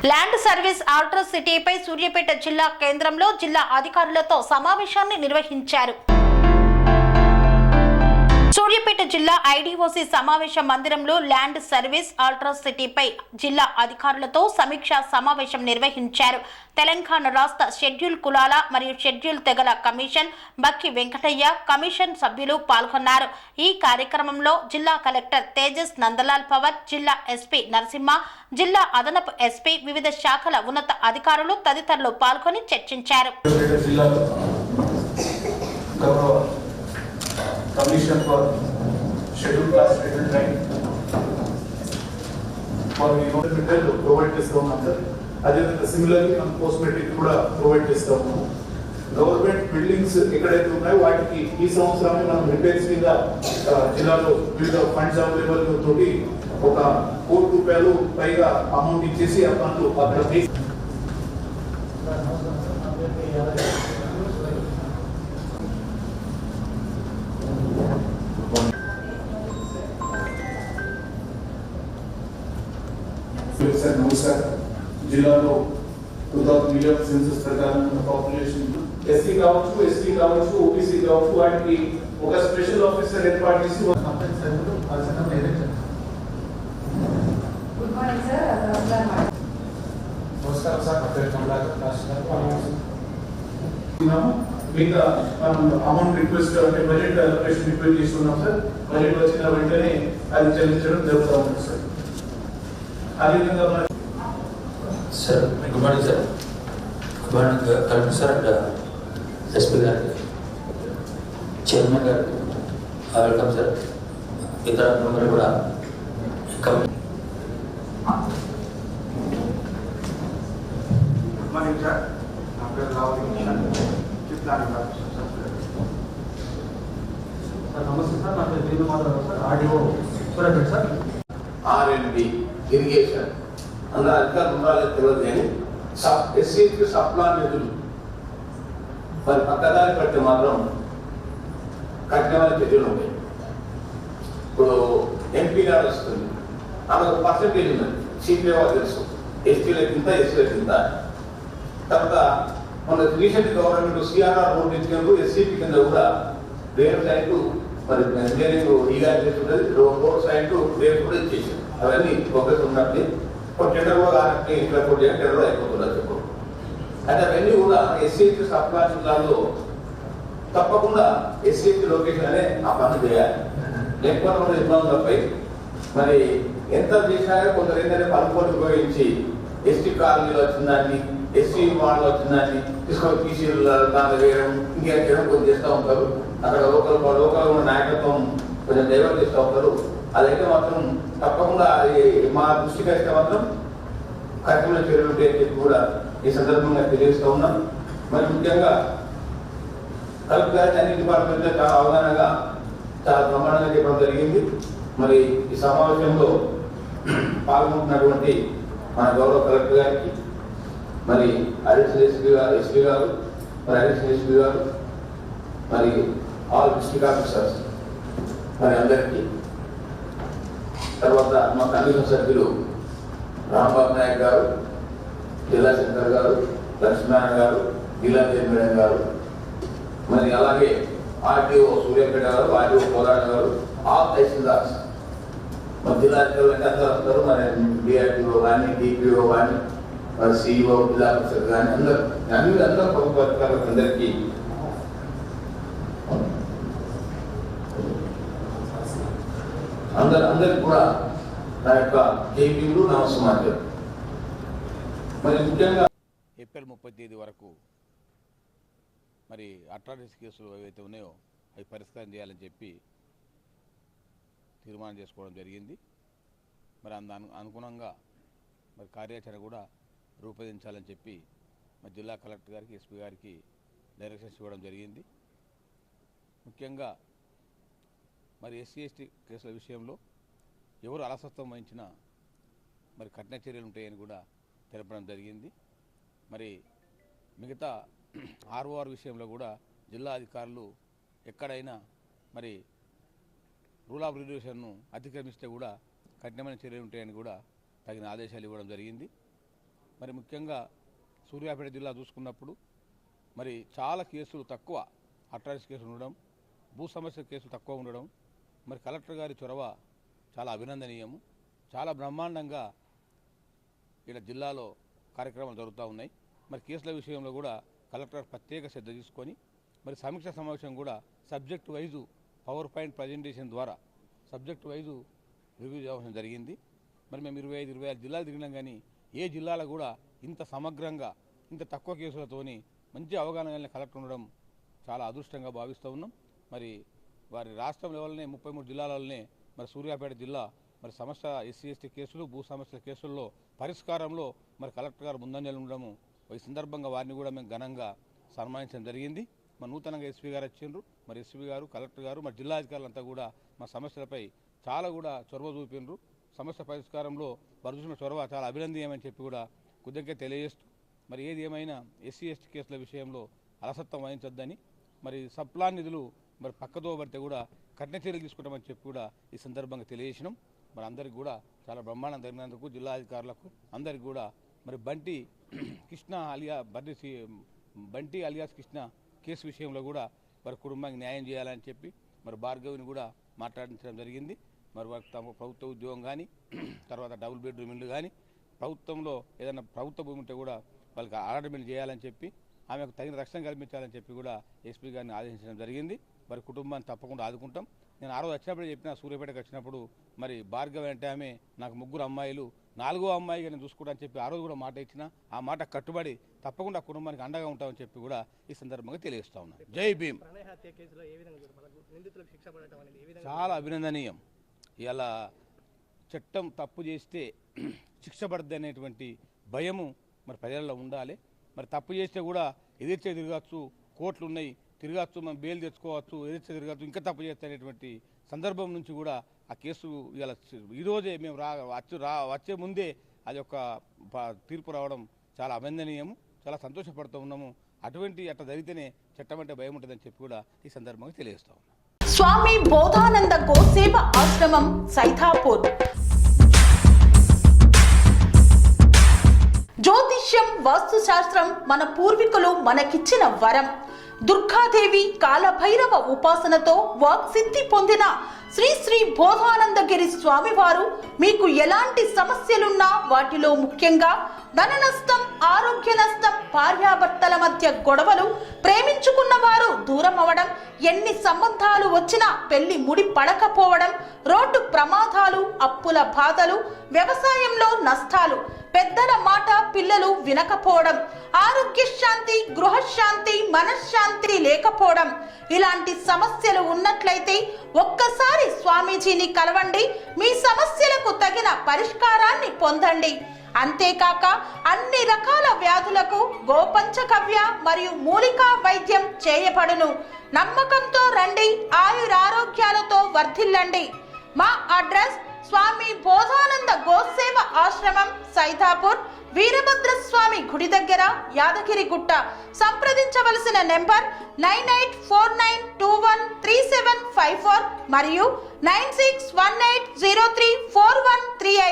Land service అట్రాసిటీపై Suryapet జిల్లా కేంద్రంలో జిల్లా అధికారులతో సమావేశాన్ని నిర్వహించారు. సూర్యాపేట జిల్లా ఐడీఓసీ సమావేశ మందిరంలో ల్యాండ్ సర్వీస్ అట్రాసిటీపై జిల్లా అధికారులతో సమీక్షా సమావేశం నిర్వహించారు. తెలంగాణ రాష్ట్ర షెడ్యూల్ కులాల మరియు షెడ్యూల్ తెగల కమిషన్ బక్కి వెంకటయ్య కమిషన్ సభ్యులు పాల్గొన్నారు. ఈ కార్యక్రమంలో జిల్లా కలెక్టర్ తేజస్ నందలాల్ పవర్, జిల్లా ఎస్పీ నరసింహ, జిల్లా అదనపు ఎస్పీ, వివిధ శాఖల ఉన్నత అధికారులు తదితరులు పాల్గొని చర్చించారు. Commission for scheduled class scheduled time for provide చేస్తాం సార్. అదేవిధంగా సిమిలర్లీ మనం పోస్ట్ మెట్రిక్ కూడా ప్రొవైడ్ చేస్తాము. గవర్నమెంట్ బిల్డింగ్స్ ఎక్కడైతే ఉన్నాయో వాటికి ఈ సంవత్సరమే మనం రిపేర్స్ మీద జిల్లాలో వివిధ ఫండ్స్ అవైలబుల్ తోటి ₹1 కోటి పైగా అమౌంట్ ఇచ్చేసి ఆ పనులు అక్కడ జిల్లాలో 2000 మిలియన్ సెన్సస్ ప్రకారం పాపులేషన్ ఎస్సీ కావచ్చు, ఎస్టీ కావచ్చు, ఓబీసీ కావచ్చు, వాటికి ఒక స్పెషల్ ఆఫీసర్ ఏర్పాటు చేసి మిగతా అమౌంట్ రిక్వెస్ట్ అంటే బడ్జెట్ అలొకేషన్ రిక్వెస్ట్ చేస్తున్నాం సార్. బడ్జెట్ వచ్చిన వెంటనే అది చెల్లించడం జరుగుతూ ఉంటుంది సార్. అదేవిధంగా sir good morning sir. Good morning collector sir and SP గారు, చైర్మన్ గారు, వెల్కమ్ సార్. ఇతర అందరూ కూడా గుడ్ మార్నింగ్ సార్. నా పేరు రావు సార్. నమస్తే సార్. నా పేరు వీరు Madhav sir, RDO Suryapet sir. R&D irrigation అందరూ అధికారులు ఉండాలని తెలియదు కానీ ఎస్సీకి సప్లా నిధులు మరి పక్కదారి పడితే మాత్రం కఠినమైన చర్యలు ఉంటాయి. ఇప్పుడు ఎంపీ గారు వస్తుంది, ఆమెకు పర్సంటేజ్ ఉన్నది, సిపిఓ తెలుసు, ఎస్టీలకు ఇంత, ఎస్సీలకు ఇంత. తర్వాత మన రీసెంట్ గవర్నమెంట్ సిఆర్ఆర్ రోడ్ ఇచ్చినప్పుడు ఎస్సీపీ కింద కూడా రేపు సైటు మరి ఇంజనీరింగ్ ఈగాలి ఉంటుంది, రోడ్ సైటు రేపు కూడా ఇచ్చేసారు. అవన్నీ ఫోకస్ ఉన్నట్టు టెండర్ కూడా కానట్టు ఇక్కడ కూడా టెండర్ అయిపోతున్నారు చెప్పు. అయితే అవన్నీ కూడా ఎస్సీపీ సప్లా జిల్లాలో తప్పకుండా ఎస్సీపీ లొకేషన్ అనే ఆ పని చేయాలి. లేకపోతే కూడా ఇబ్బంది తప్పై మరి ఎంత చేసినా కొందరు ఏంటంటే పలుకోటి ఉపయోగించి ఎస్టీ కాలనీలో వచ్చిందాన్ని, ఎస్సీ వార్డులో వచ్చిందాన్ని తీసుకొని పీసీలు దాంట్లో వేయడం, ఇంకేం చేయడం కొంచెం చేస్తూ ఉంటారు. అక్కడ లోకల్ ఉన్న నాయకత్వం కొంచెం డైవర్ట్ చేస్తూ ఉంటారు. అదైతే మాత్రం తప్పకుండా అది మా దృష్టికి అయితే మాత్రం కఠిన చర్యలు ఉంటాయని చెప్పి కూడా ఈ సందర్భంగా తెలియజేస్తూ ఉన్నాం. మరి ముఖ్యంగా కలెక్టర్ గారికి అన్ని డిపార్ట్మెంట్లో చాలా అవగాహనగా చాలా బ్రహ్మాండంగా చెప్పడం జరిగింది. మరి ఈ సమావేశంలో పాల్గొంటున్నటువంటి మన గౌరవ కలెక్టర్ గారికి, మరి అడిషనల్ ఎస్పీ గారు, మరి అడిషనల్ ఎస్పీ గారు, మరి ఆల్ డిస్ట్రిక్ట్ ఆఫీసర్స్ మరి అందరికీ, తర్వాత మా కమిషన్ సభ్యులు రాంబాబు నాయక్ గారు, జిల్లా శంకర్ గారు, లక్ష్మీనారాయణ గారు, జిల్లా మేడం గారు, మరి అలాగే ఆర్టీఓ సూర్యాపేట గారు, ఆర్టీఓ కోరాడ గారు, ఆల్ తహసీల్దార్స్, మరి జిల్లా అధికారులు అంటే అందరూ వస్తారు. మరి డిఆర్టీఓ కానీ, డిపిఓ కానీ, మరి సిఇఓ, జిల్లా ఆఫీసర్ కానీ అందరూ ప్రభుత్వ అధికారులకు అందరికీ అందరికి కూడా నా యొక్క జైపీలు నమస్కారం. మరి ముఖ్యంగా ఏప్రిల్ 30 తేదీ వరకు మరి అట్రాసిటీ కేసులు ఏవైతే ఉన్నాయో అవి పరిష్కారం చేయాలని చెప్పి తీర్మానం చేసుకోవడం జరిగింది. మరి అనుగుణంగా మరి కార్యాచరణ కూడా రూపొందించాలని చెప్పి మరి జిల్లా కలెక్టర్ గారికి, ఎస్పీ గారికి డైరెక్షన్స్ ఇవ్వడం జరిగింది. ముఖ్యంగా మరి ఎస్సీ ఎస్టీ కేసుల విషయంలో ఎవరు అలసత్వం వహించినా మరి కఠిన చర్యలు ఉంటాయని కూడా తెలపడం జరిగింది. మరి మిగతా ఆర్ఓఆర్ విషయంలో కూడా జిల్లా అధికారులు ఎక్కడైనా మరి రూల్ ఆఫ్ రెగ్యులేషన్ను అతిక్రమిస్తే కూడా కఠినమైన చర్యలు ఉంటాయని కూడా తగిన ఆదేశాలు ఇవ్వడం జరిగింది. మరి ముఖ్యంగా సూర్యాపేట జిల్లా చూసుకున్నప్పుడు మరి చాలా కేసులు తక్కువ, అట్రాసిటీ కేసులు ఉండడం, భూ సమస్య కేసులు తక్కువ ఉండడం, మరి కలెక్టర్ గారి చొరవ చాలా అభినందనీయము. చాలా బ్రహ్మాండంగా ఇక్కడ జిల్లాలో కార్యక్రమాలు జరుగుతూ ఉన్నాయి. మరి కేసుల విషయంలో కూడా కలెక్టర్ ప్రత్యేక శ్రద్ధ తీసుకొని మరి సమీక్ష సమావేశం కూడా subject wise power point presentation ద్వారా సబ్జెక్ట్ వైజు రివ్యూ చేయడం జరిగింది. మరి మేము 25-26 జిల్లాలు తిరిగినాం, కానీ ఏ జిల్లాలో కూడా ఇంత సమగ్రంగా ఇంత తక్కువ కేసులతోని మంచి అవగాహన కలిగిన కలెక్టర్ ఉండడం చాలా అదృష్టంగా భావిస్తూ ఉన్నాం. మరి వారి రాష్ట్రం లెవెల్నే 33 జిల్లాలనే మరి సూర్యాపేట జిల్లా మరి సమస్య ఎస్సీ ఎస్టీ కేసులు, భూ సమస్యల కేసుల్లో పరిష్కారంలో మరి కలెక్టర్ గారు ముందంజలు ఉండడము, ఈ సందర్భంగా వారిని కూడా మేము ఘనంగా సన్మానించడం జరిగింది. మరి నూతనంగా ఎస్పీ గారు వచ్చిండ్రు, మరి ఎస్పీ గారు, కలెక్టర్ గారు, మరి జిల్లా అధికారులంతా కూడా మా సమస్యలపై చాలా కూడా చొరవ చూపిండ్రు. సమస్య పరిష్కారంలో వారు చూసిన చొరవ చాలా అభినందనీయమని చెప్పి కూడా కృతజ్ఞత తెలియజేస్తూ, మరి ఏది ఏమైనా ఎస్సీ ఎస్టీ కేసుల విషయంలో అలసత్వం వహించొద్దని, మరి సప్లాన్ నిధులు మరి పక్కదో పడితే కూడా కఠిన చర్యలు తీసుకుంటామని చెప్పి కూడా ఈ సందర్భంగా తెలియజేసినాం. మరి అందరికి కూడా చాలా బ్రహ్మాండం జరిగినందుకు జిల్లా అధికారులకు అందరికి కూడా మరి బంటి అలియాస్ కృష్ణ కేసు విషయంలో కూడా మరి కుటుంబానికి న్యాయం చేయాలని చెప్పి మరి భార్గవిని కూడా మాట్లాడించడం జరిగింది. మరి వారికి తమ ప్రభుత్వ ఉద్యోగం కానీ తర్వాత డబుల్ బెడ్రూమ్ ఇల్లు కానీ ప్రభుత్వంలో ఏదైనా ప్రభుత్వ భూమి ఉంటే కూడా వాళ్ళకి అలాట్మెంట్ చేయాలని చెప్పి ఆమెకు తగిన రక్షణ కల్పించాలని చెప్పి కూడా ఎస్పీ గారిని ఆదేశించడం జరిగింది. మరి కుటుంబాన్ని తప్పకుండా ఆదుకుంటాం. నేను ఆ రోజు వచ్చినప్పుడు చెప్పిన, సూర్యాపేటకు వచ్చినప్పుడు మరి భార్గవి అంటే ఆమె నాకు 3 అమ్మాయిలు, 4వ అమ్మాయిగా నేను చూసుకుంటా అని చెప్పి ఆ రోజు కూడా మాట ఇచ్చిన, ఆ మాట కట్టుబడి తప్పకుండా కుటుంబానికి అండగా ఉంటామని చెప్పి కూడా ఈ సందర్భంగా తెలియజేస్తా ఉన్నాను. జై భీమ్. చాలా అభినందనీయం. ఇలా చట్టం తప్పు చేస్తే శిక్ష పడద్దు అనేటువంటి భయము మరి ప్రజల్లో ఉండాలి. మరి తప్పు చేస్తే కూడా ఎదిర్చే తిరగచ్చు, కోర్టులు ఉన్నాయి, తిరగచ్చు, మనం బెయిల్ తెచ్చుకోవచ్చు, ఎదిర్చే తిరగచ్చు, ఇంకా తప్పు చేస్తే అనేటువంటి సందర్భం నుంచి కూడా ఆ కేసు ఇలా ఈరోజే మేము వచ్చే ముందే అది ఒక తీర్పు రావడం చాలా అభినందనీయము. చాలా సంతోషపడుతూ ఉన్నాము. అట్లా జరిగితేనే చట్టం అంటే భయం ఉంటుందని చెప్పి కూడా ఈ సందర్భంగా తెలియజేస్తా ఉన్నాం. స్వామి బోధానంద గోసేవ ఆశ్రమం సైథాపూర్. జ్యోతిష్యం, వాస్తుశాస్త్రం మన పూర్వీకులు మనకిచ్చిన వరం. దుర్గాదేవి, కాలభైరవ ఉపాసనతో వాక్సిద్ధి పొందిన శ్రీ శ్రీ బోధానందగిరి స్వామివారు మీకు ఎలాంటి సమస్యలున్నా, వాటిలో ముఖ్యంగా ధన నష్టం, ఆరోగ్య నష్టం, భార్యాభర్తల మధ్య గొడవలు, ప్రేమించుకున్న వారు దూరం అవడం, ఎన్ని సంబంధాలు వచ్చినా పెళ్లి ముడి పడకపోవడం, రోడ్డు ప్రమాదాలు, అప్పుల బాధలు, వ్యవసాయంలో నష్టాలు, పెద్దల మాట పిల్లలు వినకపోవడం, ఆరోగ్య శాంతి, గృహశాంతి, మనశ్శాంతి లేకపోవడం, ఇలాంటి సమస్యలు ఉన్నట్లయితే ఒక్కసారి స్వామీజీని కలవండి. మీ సమస్యలకు తగిన పరిష్కారాన్ని పొందండి. అంతేకాక అన్ని రకాల వ్యాధులకు గోపంచకవ్య మరియు మూలికా వైద్యం చేయబడును. నమ్మకంతో రండి, ఆయురారోగ్యాలతో వర్ధిల్లండి. మా అడ్రస్ స్వామి బోధానంద గోసేవ ఆశ్రమం, సైథాపూర్, వీరభద్రస్వామి గుడి దగ్గర, యాదగిరిగుట్ట. సంప్రదించవలసిన నెంబర్ 9849213754 మరియు 9618034138.